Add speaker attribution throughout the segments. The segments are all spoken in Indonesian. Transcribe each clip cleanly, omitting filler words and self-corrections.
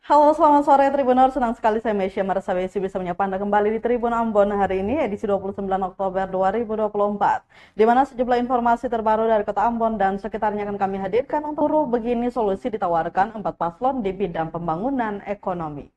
Speaker 1: Halo, selamat sore Tribuners. Senang sekali saya Mesya Marsabesi bisa menyapa Anda kembali di Tribun Ambon hari ini, edisi 29 Oktober 2024. Di mana sejumlah informasi terbaru dari Kota Ambon dan sekitarnya akan kami hadirkan untuk begini solusi ditawarkan 4 paslon di bidang pembangunan ekonomi.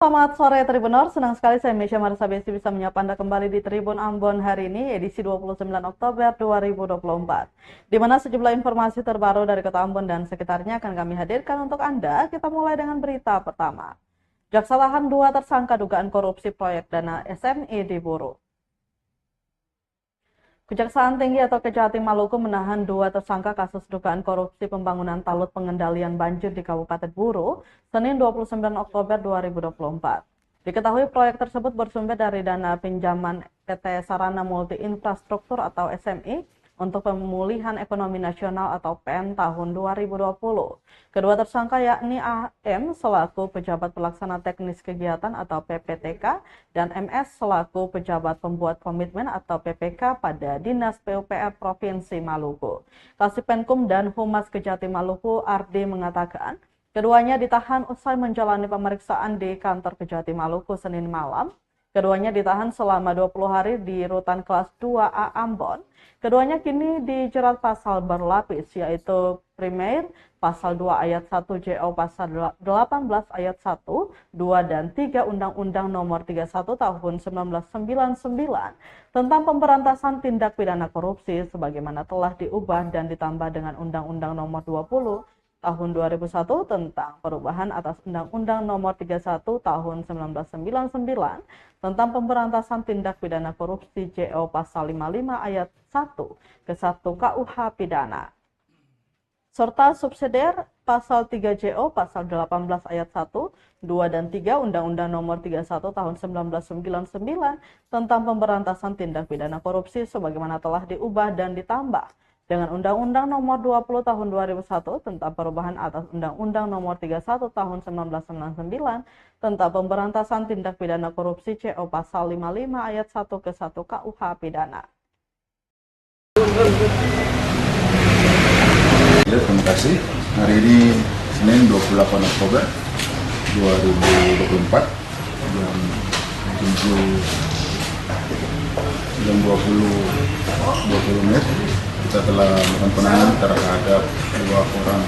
Speaker 1: Selamat sore Tribuners, senang sekali saya Mesya Marsabesi bisa menyapa Anda kembali di Tribun Ambon hari ini, edisi 29 Oktober 2024. Di mana sejumlah informasi terbaru dari Kota Ambon dan sekitarnya akan kami hadirkan untuk Anda. Kita mulai dengan berita pertama. Jaksa tahan 2 tersangka dugaan korupsi proyek dana SMI diburu. Kejaksaan Tinggi atau Kejati Maluku menahan 2 tersangka kasus dugaan korupsi pembangunan talut pengendalian banjir di Kabupaten Buru, Senin 29 Oktober 2024. Diketahui proyek tersebut bersumber dari dana pinjaman PT Sarana Multi Infrastruktur atau SMI untuk pemulihan ekonomi nasional atau PEN tahun 2020. Kedua tersangka yakni AM selaku pejabat pelaksana teknis kegiatan atau PPTK dan MS selaku pejabat pembuat komitmen atau PPK pada Dinas PUPR Provinsi Maluku. Kasipenkum dan Humas Kejati Maluku Ardi mengatakan keduanya ditahan usai menjalani pemeriksaan di kantor Kejati Maluku Senin malam. Keduanya ditahan selama 20 hari di Rutan Kelas 2A Ambon. Keduanya kini dijerat pasal berlapis, yaitu Primer, pasal 2 ayat 1 JO pasal 18 ayat 1, 2, dan 3 Undang-Undang nomor 31 tahun 1999 tentang pemberantasan tindak pidana korupsi sebagaimana telah diubah dan ditambah dengan Undang-Undang nomor 20 tahun 2001 tentang perubahan atas Undang-Undang nomor 31 tahun 1999 tentang pemberantasan tindak pidana korupsi JO pasal 55 ayat 1 ke 1 KUH pidana. Serta subsidiar pasal 3 JO pasal 18 ayat 1, 2, dan 3 Undang-Undang nomor 31 tahun 1999 tentang pemberantasan tindak pidana korupsi sebagaimana telah diubah dan ditambah dengan Undang-Undang nomor 20 tahun 2001 tentang perubahan atas Undang-Undang nomor 31 tahun 1999 tentang pemberantasan tindak pidana korupsi CO pasal 55 ayat 1 ke 1 KUH pidana.
Speaker 2: Ya, terima kasih. Hari ini Senin 28 Oktober 2024 jam 20 menit kita telah melakukan penahanan terhadap 2 orang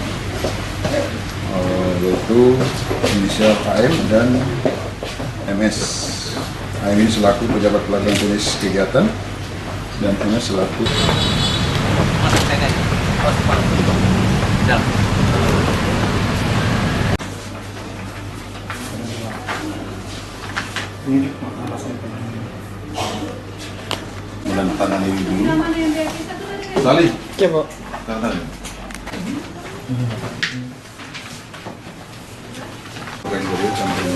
Speaker 2: yaitu inisial AM dan MS. AM ini selaku pejabat pelaksana teknis kegiatan dan MS selaku menandatangani dulu. Salih.
Speaker 3: Ya, Pak.
Speaker 2: Tangan. Bukan dulu sampai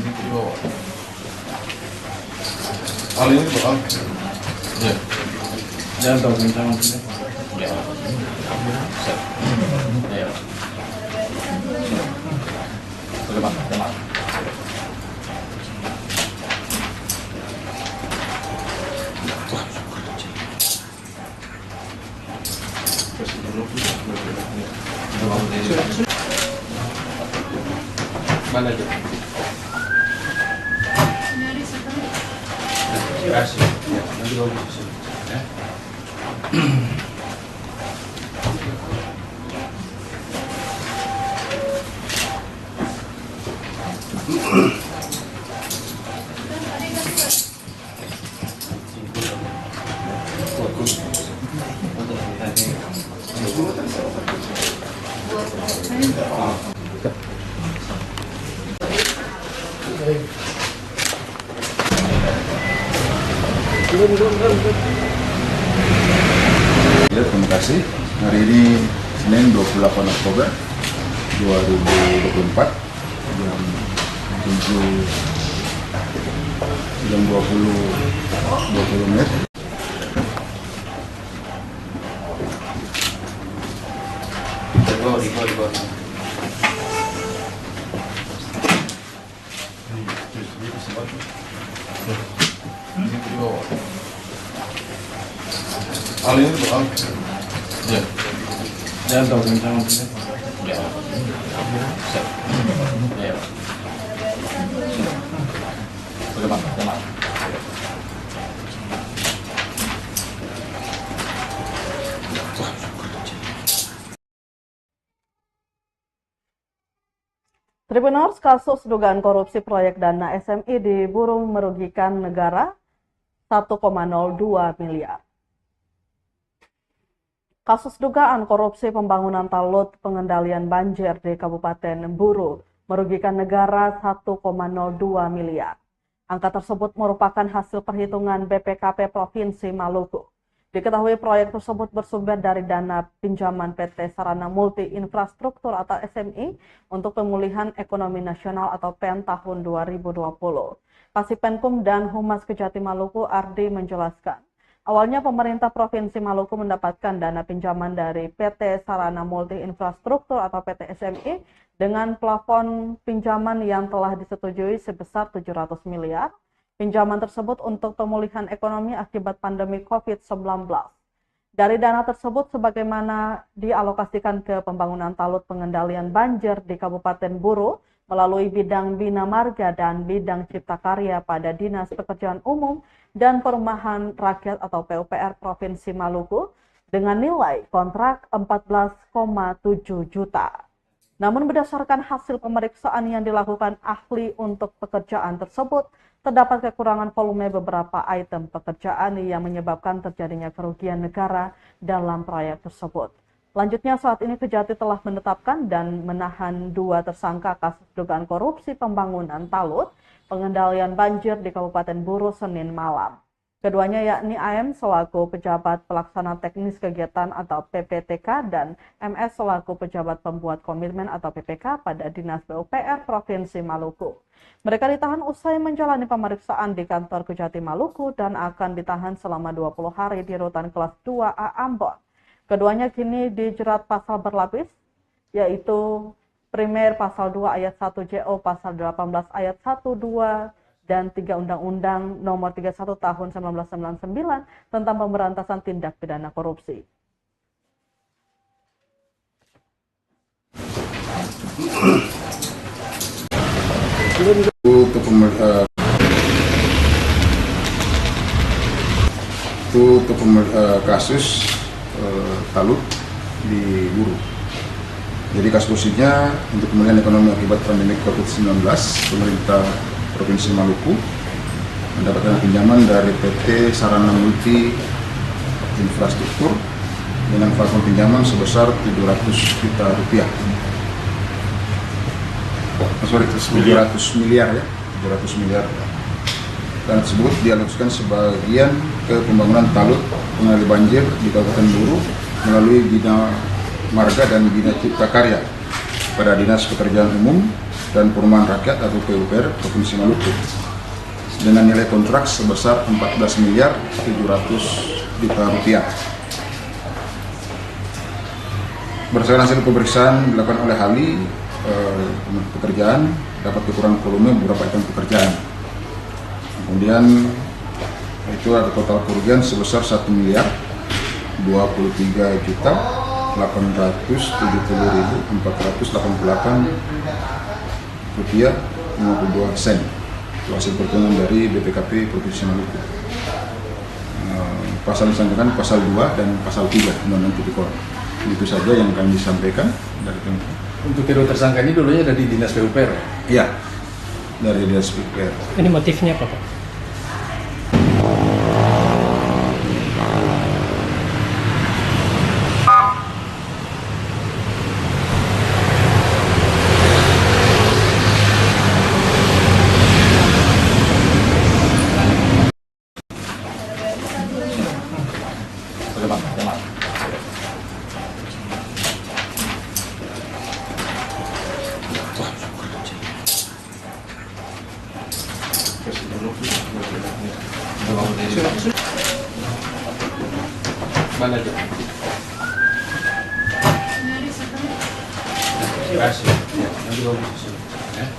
Speaker 3: Di bawah.
Speaker 2: hal ini soal
Speaker 3: Ya. Jangan tahu tentang ini. Ya. Ya. Terima. Mana aja? Terima kasih. Nanti bawa di sini. Ya.
Speaker 2: Ya, terima kasih. Hari ini Senin 28 Oktober 2024 jam 20 menit.
Speaker 3: Hal ini soal. Ya. Dan dokumen sini. Ya. Ya. Sudah Pak, sudah Pak.
Speaker 1: Tribuners, kasus dugaan korupsi proyek dana SMI diburu merugikan negara 1,02 miliar. Kasus dugaan korupsi pembangunan talut pengendalian banjir di Kabupaten Buru merugikan negara 1,02 miliar. Angka tersebut merupakan hasil perhitungan BPKP Provinsi Maluku. Diketahui proyek tersebut bersumber dari dana pinjaman PT Sarana Multi Infrastruktur atau SMI untuk pemulihan ekonomi nasional atau PEN tahun 2020. Kasipenkum dan Humas Kejati Maluku Ardi menjelaskan, awalnya pemerintah Provinsi Maluku mendapatkan dana pinjaman dari PT Sarana Multi Infrastruktur atau PT SMI dengan plafon pinjaman yang telah disetujui sebesar 700 miliar. Pinjaman tersebut untuk pemulihan ekonomi akibat pandemi COVID-19. Dari dana tersebut sebagaimana dialokasikan ke pembangunan talut pengendalian banjir di Kabupaten Buru melalui bidang Bina Marga dan bidang Cipta Karya pada Dinas Pekerjaan Umum dan Perumahan Rakyat atau PUPR Provinsi Maluku dengan nilai kontrak 14,7 juta. Namun berdasarkan hasil pemeriksaan yang dilakukan ahli untuk pekerjaan tersebut, terdapat kekurangan volume beberapa item pekerjaan yang menyebabkan terjadinya kerugian negara dalam proyek tersebut. Selanjutnya, saat ini Kejati telah menetapkan dan menahan 2 tersangka kasus dugaan korupsi pembangunan talut pengendalian banjir di Kabupaten Buru Senin malam. Keduanya yakni AM selaku pejabat pelaksana teknis kegiatan atau PPTK dan MS selaku pejabat pembuat komitmen atau PPK pada Dinas PUPR Provinsi Maluku. Mereka ditahan usai menjalani pemeriksaan di kantor Kejati Maluku dan akan ditahan selama 20 hari di rutan kelas 2A Ambon. Keduanya kini dijerat pasal berlapis, yaitu primer pasal 2 ayat 1 JO pasal 18 ayat 1, 2, dan 3 Undang-Undang Nomor 31 Tahun 1999 tentang pemberantasan tindak pidana korupsi.
Speaker 2: Untuk kasus talut di Buru. Jadi kasusnya untuk pemulihan ekonomi akibat pandemi COVID-19, pemerintah Provinsi Maluku mendapatkan pinjaman dari PT Sarana Multi Infrastruktur dengan plafon pinjaman sebesar 700 juta rupiah. 700 miliar ya, 700 miliar. Dan tersebut dialokasikan sebagian ke pembangunan talut pengendali banjir di Kabupaten Buru melalui Bina Marga dan Bina Cipta Karya pada Dinas Pekerjaan Umum dan Perumahan Rakyat atau PUPR Provinsi Maluku dengan nilai kontrak sebesar 14 miliar 700 juta rupiah. Berdasarkan hasil pemeriksaan dilakukan oleh ahli pekerjaan, dapat kekurangan volume beberapa item pekerjaan. Kemudian itu ada total kerugian sebesar 1 miliar 23 juta 870.488 rupiah 52 sen. Itu hasil perhitungan dari BPKP Provinsi Maluku. Pasal disampaikan pasal 2 dan pasal 3 Undang-Undang Tipikor. Itu saja yang kami sampaikan dari teman.
Speaker 3: Untuk kedua tersangka ini dulunya ada di Dinas PUPR?
Speaker 2: Iya. dari Dinas PPR.
Speaker 4: Ini motifnya apa, Pak?
Speaker 3: Mana aja? Kasih. Nanti bawa ke sini. Ya.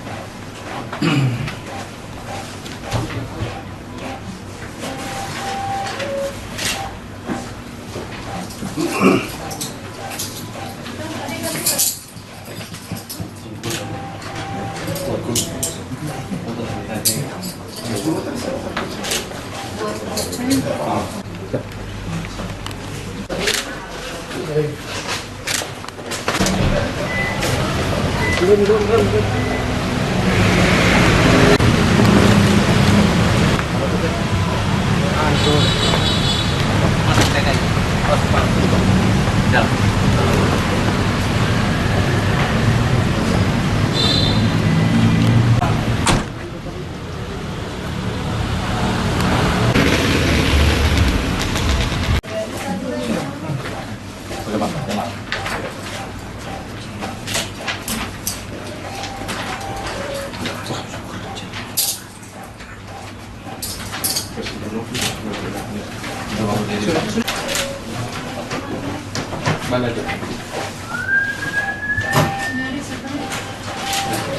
Speaker 3: Mana aja?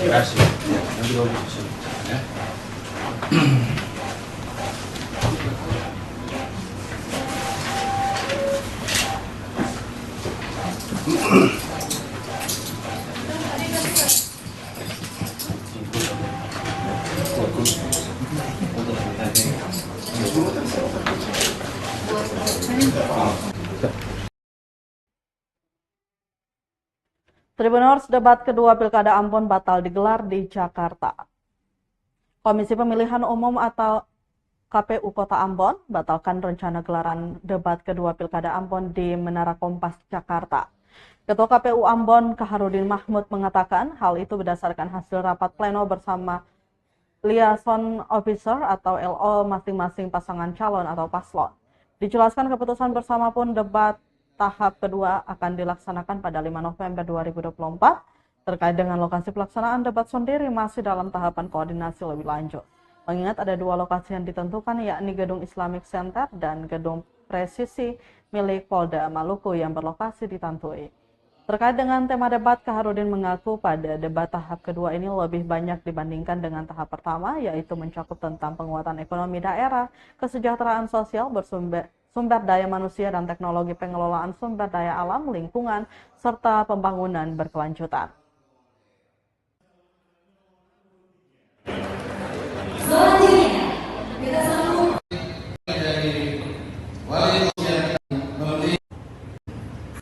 Speaker 3: Kasih. Nanti bawa ke sini. Ya.
Speaker 1: Tribuners, debat kedua Pilkada Ambon batal digelar di Jakarta. Komisi Pemilihan Umum atau KPU Kota Ambon batalkan rencana gelaran debat kedua Pilkada Ambon di Menara Kompas, Jakarta. Ketua KPU Ambon, Kaharudin Mahmud, mengatakan hal itu berdasarkan hasil rapat pleno bersama liaison officer atau LO masing-masing pasangan calon atau paslon. Dijelaskan keputusan bersama pun debat tahap kedua akan dilaksanakan pada 5 November 2024. Terkait dengan lokasi pelaksanaan debat sendiri masih dalam tahapan koordinasi lebih lanjut. Mengingat ada dua lokasi yang ditentukan, yakni Gedung Islamic Center dan Gedung Presisi milik Polda Maluku yang berlokasi di Tantui. Terkait dengan tema debat, Kaharudin mengaku pada debat tahap kedua ini lebih banyak dibandingkan dengan tahap pertama, yaitu mencakup tentang penguatan ekonomi daerah, kesejahteraan sosial, sumber daya manusia dan teknologi pengelolaan sumber daya alam, lingkungan, serta pembangunan berkelanjutan.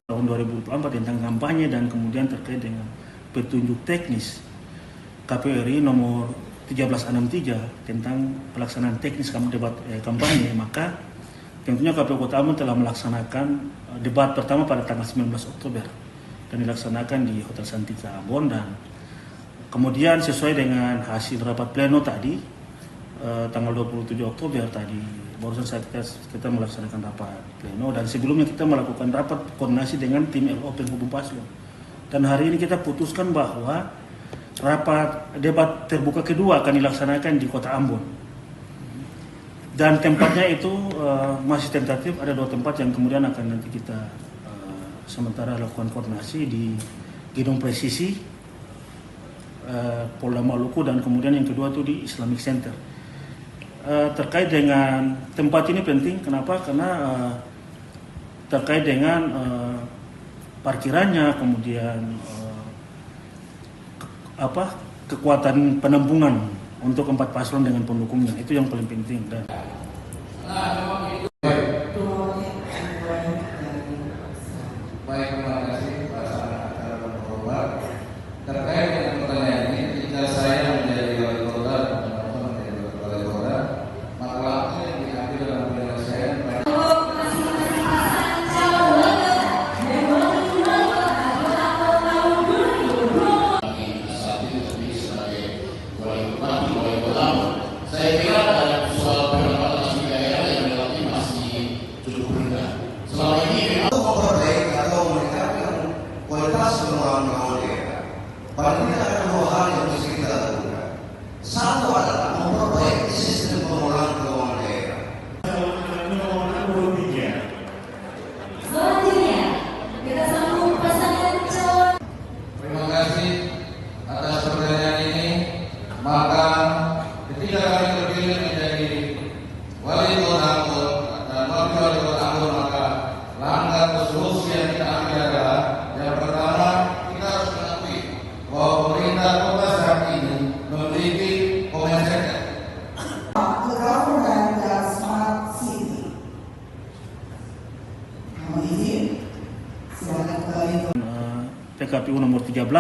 Speaker 5: Tahun 2024 tentang kampanye dan kemudian terkait dengan petunjuk teknis KPU RI nomor 1363 tentang pelaksanaan teknis debat kampanye, maka tentunya KPU Kota Ambon telah melaksanakan debat pertama pada tanggal 19 Oktober dan dilaksanakan di Hotel Santika Ambon, dan kemudian sesuai dengan hasil rapat pleno tadi tanggal 27 Oktober tadi barusan saat kita melaksanakan rapat pleno, dan sebelumnya kita melakukan rapat koordinasi dengan tim LO penghubung paslon, dan hari ini kita putuskan bahwa rapat debat terbuka kedua akan dilaksanakan di Kota Ambon. Dan tempatnya itu masih tentatif, ada dua tempat yang kemudian akan nanti kita sementara lakukan koordinasi di Gedung Presisi Polda Maluku, dan kemudian yang kedua itu di Islamic Center. Terkait dengan tempat ini penting, kenapa? Karena terkait dengan parkirannya, kemudian kekuatan penampungan untuk 4 paslon dengan pendukungnya, itu yang paling penting. Dan
Speaker 3: Baik, terima kasih pasangan acara berkorban. Terkait dengan pertanyaan ini, ketika saya menjadi wali kota
Speaker 4: memperbaiki atau meningkatkan kualitas pengelolaan daerah. Paling tidak ada dua hal yang mesti kita lakukan. Satu adalah memperbaiki sistem pengelolaan keuangan daerah.
Speaker 6: Selanjutnya, kita sambung pasangan calon.
Speaker 4: Terima kasih atas pertanyaan ini. Maka ketika kami terpilih menjadi wali kota Ambon dan wakil wali kota Ambon, maka langkah solusi yang kita ambil adalah yang pertama, kita harus mengakui bahwa pemerintah kota saat ini memiliki mindset
Speaker 7: Government dan Smart City. Silakan kembali.
Speaker 5: PKPU nomor 13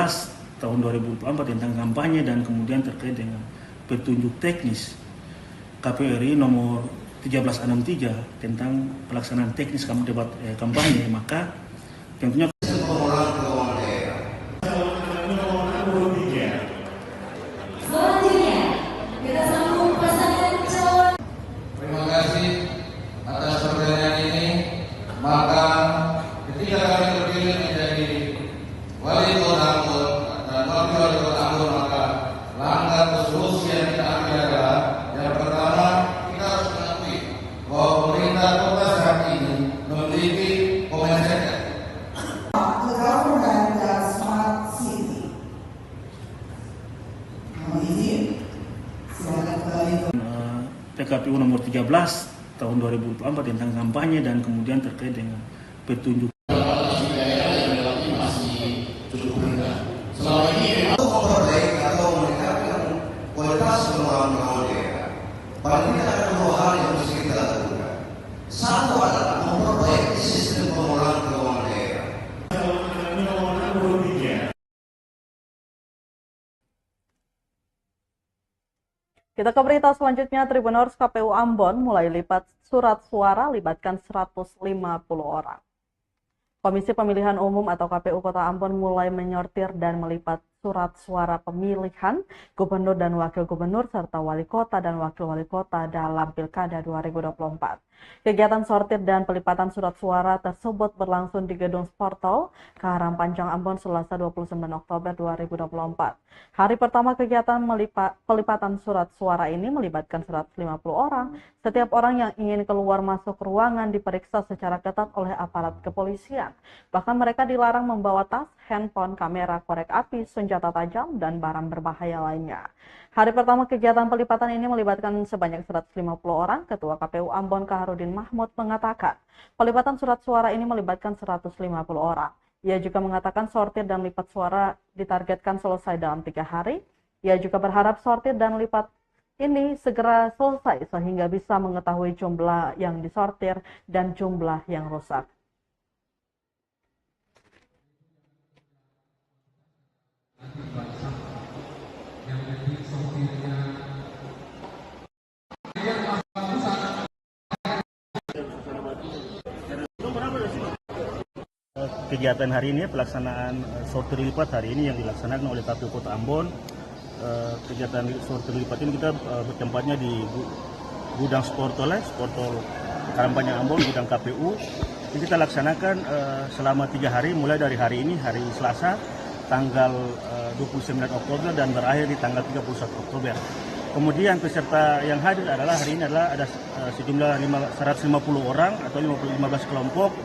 Speaker 5: tahun 2024 tentang kampanye dan kemudian terkait dengan petunjuk teknis KPU RI nomor 1363 tentang pelaksanaan teknis debat kampanye, maka tentunya
Speaker 4: pengelolaan keuangan daerah.
Speaker 6: Selanjutnya, kita sambung pasangan calon.
Speaker 4: Terima kasih atas pertanyaan ini. Maka ketika kami terpilih menjadi wali kota Ambon dan wakil wali kota Ambon, maka langkah solusi yang kita ambil adalah yang pertama, kita harus mengakui bahwa pemerintah kota saat ini memiliki mindset
Speaker 7: Government dan Smart City. Silakan kembali.
Speaker 5: PKPU nomor 13 tahun 2024 tentang kampanye dan kemudian terkait dengan petunjuk
Speaker 4: memperbaiki atau meningkatkan kualitas pengelolaan daerah. Paling tidak ada dua hal yang mesti kita lakukan. Satu adalah memperbaiki sistem pengelolaan keuangan daerah.
Speaker 1: Kita ke berita selanjutnya. Tribuners KPU Ambon mulai lipat surat suara, libatkan 150 orang. Komisi Pemilihan Umum atau KPU Kota Ambon mulai menyortir dan melipat surat suara pemilihan gubernur dan wakil gubernur serta wali kota dan wakil wali kota dalam Pilkada 2024. Kegiatan sortir dan pelipatan surat suara tersebut berlangsung di Gedung Sportol, Kaharang Panjang, Ambon, Selasa 29 Oktober 2024. Hari pertama kegiatan pelipatan surat suara ini melibatkan 150 orang. Setiap orang yang ingin keluar masuk ruangan diperiksa secara ketat oleh aparat kepolisian. Bahkan mereka dilarang membawa tas, handphone, kamera, korek api, senjata tajam, dan barang berbahaya lainnya. Hari pertama kegiatan pelipatan ini melibatkan sebanyak 150 orang. Ketua KPU Ambon Kaharudin Mahmud mengatakan, pelipatan surat suara ini melibatkan 150 orang. Ia juga mengatakan sortir dan lipat suara ditargetkan selesai dalam 3 hari. Ia juga berharap sortir dan lipat ini segera selesai sehingga bisa mengetahui jumlah yang disortir dan jumlah yang rusak.
Speaker 5: Kegiatan hari ini, pelaksanaan sortir lipat hari ini yang dilaksanakan oleh KPU Kota Ambon. Kegiatan sortir lipat ini kita bertempatnya di gudang Sportol Karangpanjang Ambon, gudang KPU. Ini kita laksanakan selama 3 hari, mulai dari hari ini, hari Selasa, tanggal 29 Oktober dan berakhir di tanggal 31 Oktober. Kemudian peserta yang hadir adalah hari ini adalah ada sejumlah 150 orang atau 15 kelompok.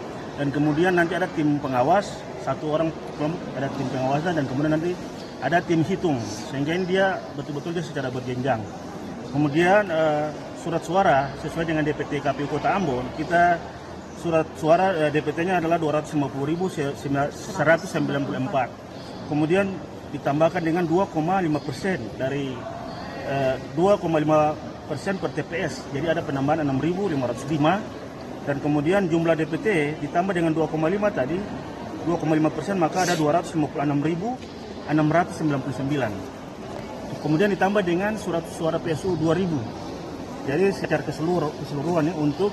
Speaker 5: Dan kemudian nanti ada tim pengawas, 1 orang kelompok ada tim pengawasan, dan kemudian nanti ada tim hitung, sehingga ini dia betul-betul dia secara berjenjang. Kemudian surat suara sesuai dengan DPT KPU Kota Ambon, kita surat suara DPT-nya adalah 250.194. Kemudian ditambahkan dengan 2,5% dari 2,5% per TPS, jadi ada penambahan 6.505. Dan kemudian jumlah DPT ditambah dengan 2,5 tadi, 2,5%, maka ada 256.699. Kemudian ditambah dengan surat suara PSU 2.000. Jadi secara keseluruhan ini untuk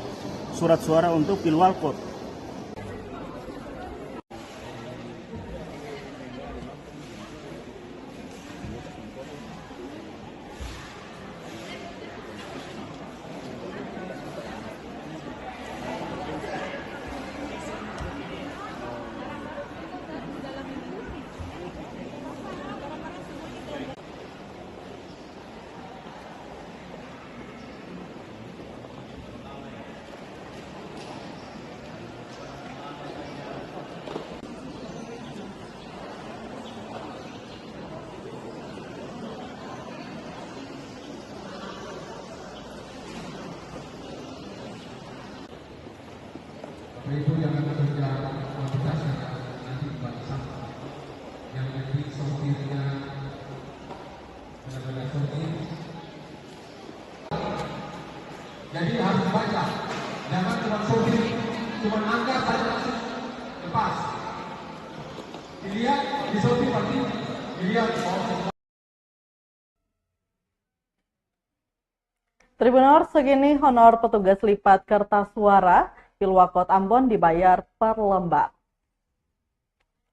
Speaker 5: surat suara untuk Pilwalkot.
Speaker 4: Itu jangan bekerja kualitas nanti bangsa yang penting sopirnya benar-benar sopir. Jadi harus baca, jangan cuma sopir, cuma angkat saja langsung lepas. Dilihat di sopir pasti dilihat.
Speaker 1: Tribunor, segini honor petugas lipat kertas suara Pilwakot Ambon dibayar per lembar.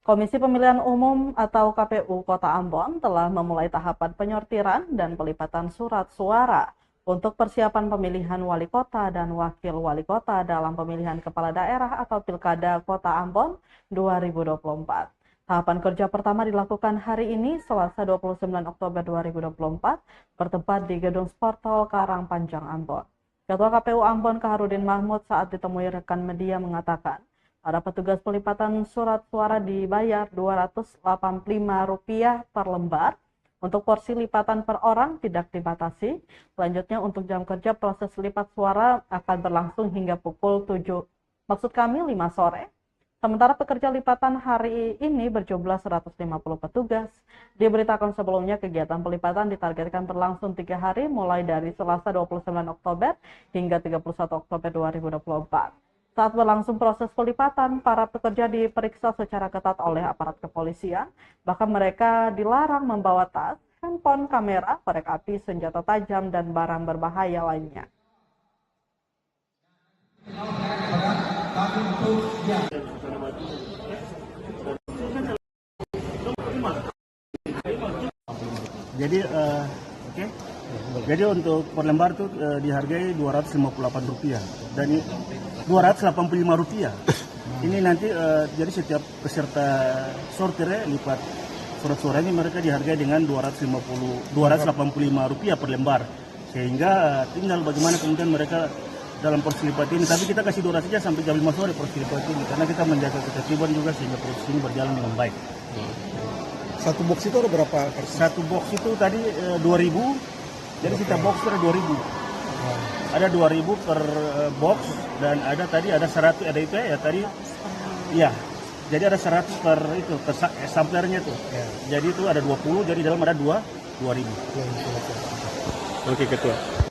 Speaker 1: Komisi Pemilihan Umum atau KPU Kota Ambon telah memulai tahapan penyortiran dan pelipatan surat suara untuk persiapan pemilihan wali kota dan wakil wali kota dalam pemilihan kepala daerah atau Pilkada Kota Ambon 2024. Tahapan kerja pertama dilakukan hari ini, Selasa 29 Oktober 2024, bertempat di Gedung Sportol Karangpanjang, Ambon. Ketua KPU Ambon Kaharudin Mahmud saat ditemui rekan media mengatakan, para petugas pelipatan surat suara dibayar Rp285 per lembar. Untuk porsi lipatan per orang tidak dibatasi. Selanjutnya untuk jam kerja proses lipat suara akan berlangsung hingga pukul 5 sore. Sementara pekerja lipatan hari ini berjumlah 150 petugas. Diberitakan sebelumnya kegiatan pelipatan ditargetkan berlangsung 3 hari mulai dari Selasa 29 Oktober hingga 31 Oktober 2024. Saat berlangsung proses pelipatan, para pekerja diperiksa secara ketat oleh aparat kepolisian. Bahkan mereka dilarang membawa tas, handphone, kamera, korek api, senjata tajam, dan barang berbahaya lainnya.
Speaker 5: Jadi jadi untuk per lembar itu dihargai Rp258 dan Rp285. Ini nanti jadi setiap peserta sortir lipat surat suara ini mereka dihargai dengan Rp285 per lembar. Sehingga tinggal bagaimana kemudian mereka dalam proses lipat ini. Tapi kita kasih durasinya sampai jam 5 sore proses lipat ini karena kita menjaga ketertiban juga sehingga proses ini berjalan dengan baik.
Speaker 8: Satu box itu ada berapa?
Speaker 5: Satu box itu tadi 2.000, jadi setiap box itu ada 2.000. Ada 2.000 per box dan ada tadi ada 100, ada itu ya tadi, ya. Jadi ada 100 per itu per samplernya tuh. Jadi itu ada 20, jadi dalam ada 2.000.
Speaker 8: Oke, Ketua.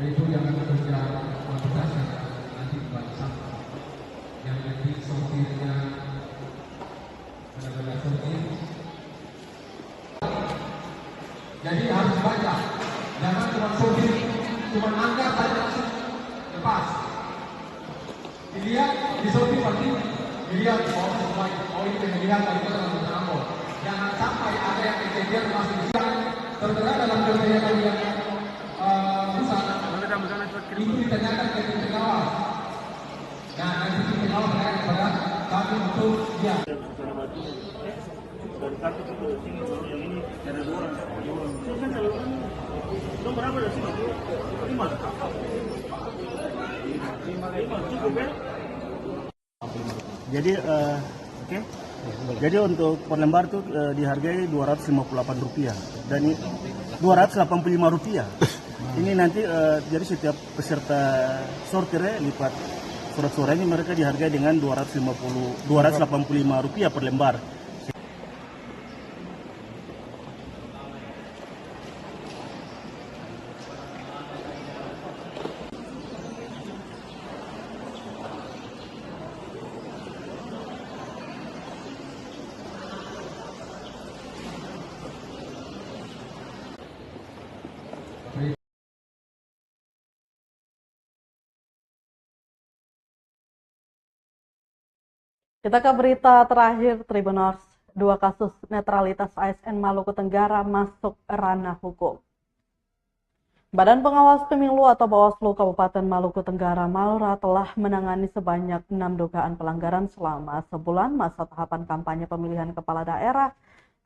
Speaker 4: Itu jangan bekerja kualitas nanti bangsa yang penting sopirnya benar-benar sopir. Jadi harus baca, jangan cuma sopir, cuma angkat saja langsung lepas. Dilihat di sopir pasti dilihat ini pemilihan dari kota Ambon. Jangan sampai ada yang kejadian masih bisa tertera dalam kegiatan yang rusak. Itu ditanyakan ke tim pengawas. Nah, nanti tim pengawas akan kepada kami untuk dia.
Speaker 5: Jadi jadi untuk per lembar itu dihargai Rp258 dan Rp285. Ini nanti jadi setiap peserta sortir lipat surat suara ini mereka dihargai dengan Rp285 per lembar.
Speaker 1: Kita ke berita terakhir Tribuners, 2 kasus netralitas ASN Maluku Tenggara masuk ranah hukum. Badan Pengawas Pemilu atau Bawaslu Kabupaten Maluku Tenggara Malura telah menangani sebanyak 6 dugaan pelanggaran selama sebulan masa tahapan kampanye pemilihan kepala daerah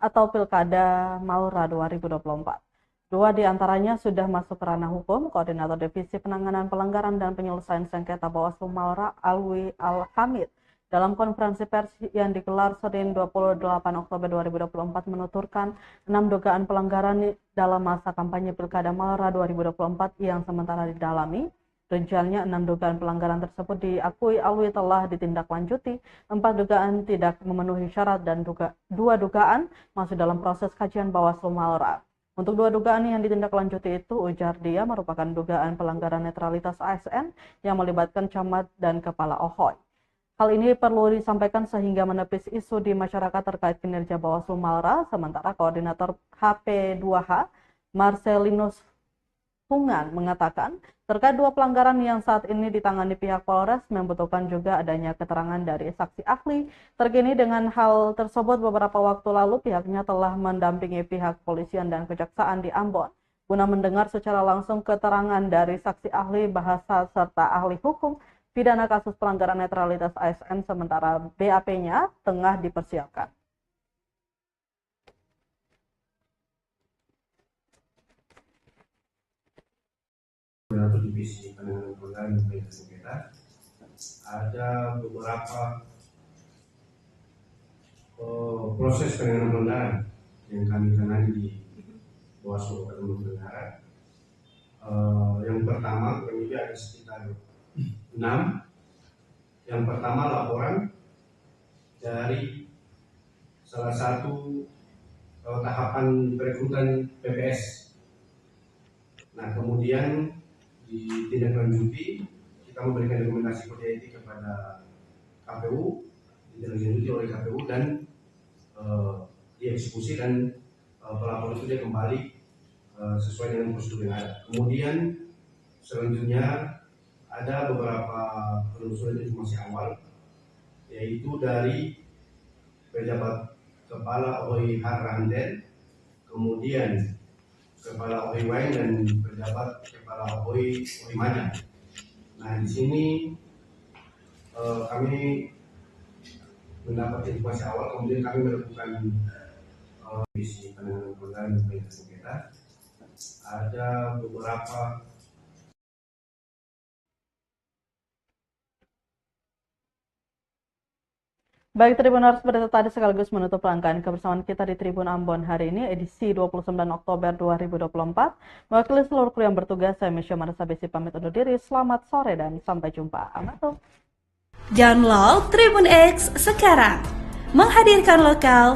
Speaker 1: atau Pilkada Malura 2024. 2 diantaranya sudah masuk ke ranah hukum. Koordinator Divisi Penanganan Pelanggaran dan Penyelesaian Sengketa Bawaslu Malura, Alwi Al-Hamid, dalam konferensi pers yang digelar Senin 28 Oktober 2024 menuturkan 6 dugaan pelanggaran dalam masa kampanye Pilkada Malura 2024 yang sementara didalami. Rinciannya 6 dugaan pelanggaran tersebut diakui Alwi telah ditindaklanjuti, 4 dugaan tidak memenuhi syarat dan 2 dugaan masih dalam proses kajian Bawaslu Malura. Untuk 2 dugaan yang ditindaklanjuti itu, ujar dia, merupakan dugaan pelanggaran netralitas ASN yang melibatkan camat dan kepala OHOI. Hal ini perlu disampaikan sehingga menepis isu di masyarakat terkait kinerja Bawaslu Malura, sementara Koordinator HP2H, Marcelinus Hungan, mengatakan terkait 2 pelanggaran yang saat ini ditangani pihak Polres membutuhkan juga adanya keterangan dari saksi ahli. Terkini dengan hal tersebut, beberapa waktu lalu pihaknya telah mendampingi pihak kepolisian dan kejaksaan di Ambon guna mendengar secara langsung keterangan dari saksi ahli bahasa serta ahli hukum pidana kasus pelanggaran netralitas ASN, sementara BAP-nya tengah dipersiapkan.
Speaker 9: Koordinator Divisi Penanganan Pelanggaran dan Penyelesaian Sengketa, ada beberapa proses penanganan pelanggaran yang kami tangani di Bawaslu Kabupaten Maluku Tenggara. Yang pertama, kurang lebih ada sekitar 6. Yang pertama, laporan dari salah satu tahapan perekrutan PPS. Nah, kemudian ditindaklanjuti, kita memberikan rekomendasi kode etik kepada KPU, ditindaklanjuti oleh KPU dan dieksekusi, dan pelapor itu dia kembali sesuai dengan prosedur yang ada. Kemudian selanjutnya ada beberapa penelusuran informasi awal, yaitu dari pejabat kepala OHI Haranden, kemudian kepala OHI Wain dan pejabat kepala OHI Manyang. Nah, di sini kami mendapat informasi awal, kemudian kami melakukan Divisi Penanganan Pelanggaran dan Penyelesaian Sengketa. Ada beberapa
Speaker 1: Baik Tribuners, berita tadi sekaligus menutup rangkaian kebersamaan kita di Tribun Ambon hari ini, edisi 29 Oktober 2024. Mewakili seluruh kru yang bertugas, saya Misha Marasabesi pamit undur diri. Selamat sore dan sampai jumpa. Amato.
Speaker 10: Download Tribun X sekarang, menghadirkan lokal